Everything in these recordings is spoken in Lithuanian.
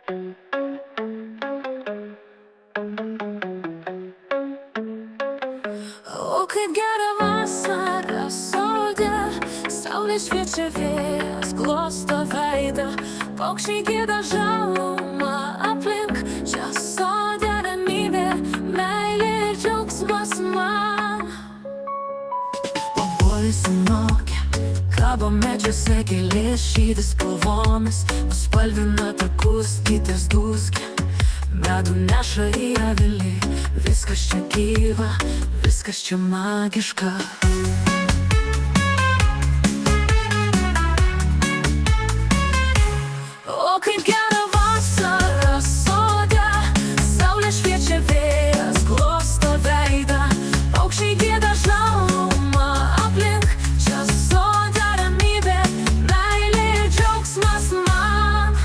O, kaip gera vasara sode, saulė šviečia, vėjas glosto veidą, paukščiai gieda žalumą aplink, čia sode ramybė, meilė ir džiaugsmas man. Obuoliai sunokę, kabo medžiuose gėlės šydas spalvomis, nuspalvina takus, gytės dūzgia, medų neša į avilį. Viskas čia gyva, viskas čia magiška. O, kaip gera vasara sode, saulė šviečia, vėjas glosto veidą, paukščiai gieda žalumą aplink, čia sode ramybė, meilė ir džiaugsmas man.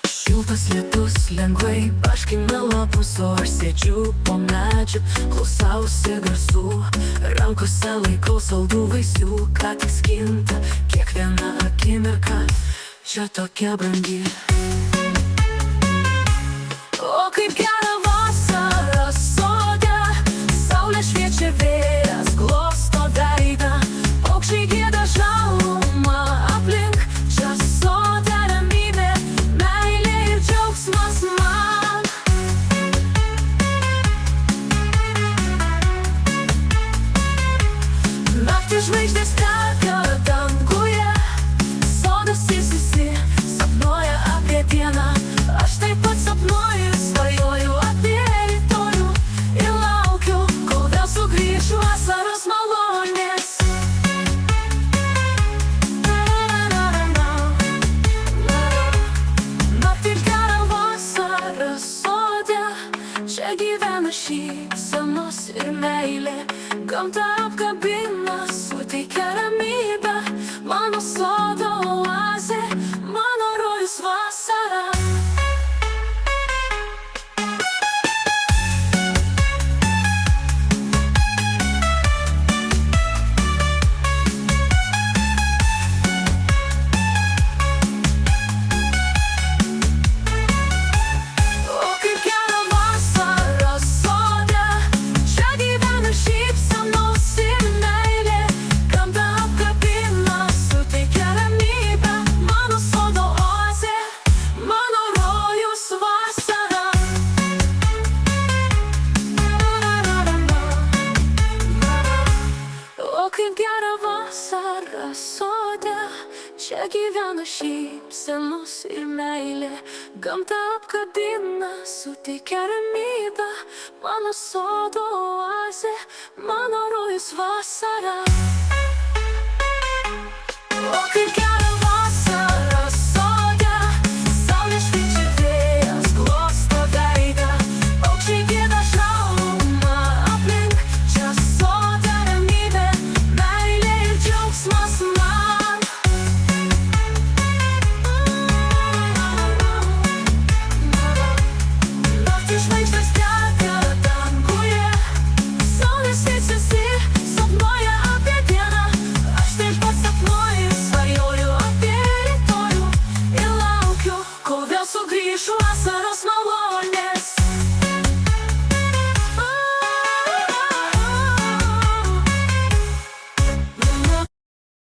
Šiltas lietus lengvai paškina lapus, o aš sėdžiu po medžiu, klausausi garsų, rankose laikau saldų vaisių, ką tik skinta kiekviena akimirka, čia tokia brangi. O, kaip gera vasara sode, saulė šviečia, vėjas glosto veidą, paukščiai gieda žalumą aplink, čia sode ramybė, meilė ir džiaugsmas man. Naktį žvaigždės teka danguje, sodas ilsisi, sapnuoja apie dieną, aš taip pat sapnuoju, svajoju apie rytojų ir laukiu, kol vėl sugrįšiu vasaros malonės. Naktį gera vasara sode, čia gyvena šypsenos ir meilė, gamta apkabina, suteikia ramybę, mano sodo oazė, mano rojus vasara. O, kaip gera vasara sode, čia gyvena šypsenos ir meilė, gamta apkabina, suteikia ramybę, mano sodo oazė, mano rojus vasara. O, kaip gera vasara sode, čia gyvena šypsenos ir meilė, gamta apkabina, suteikia ramybę, mano sodo oazė, mano rojus vasara. O, kaip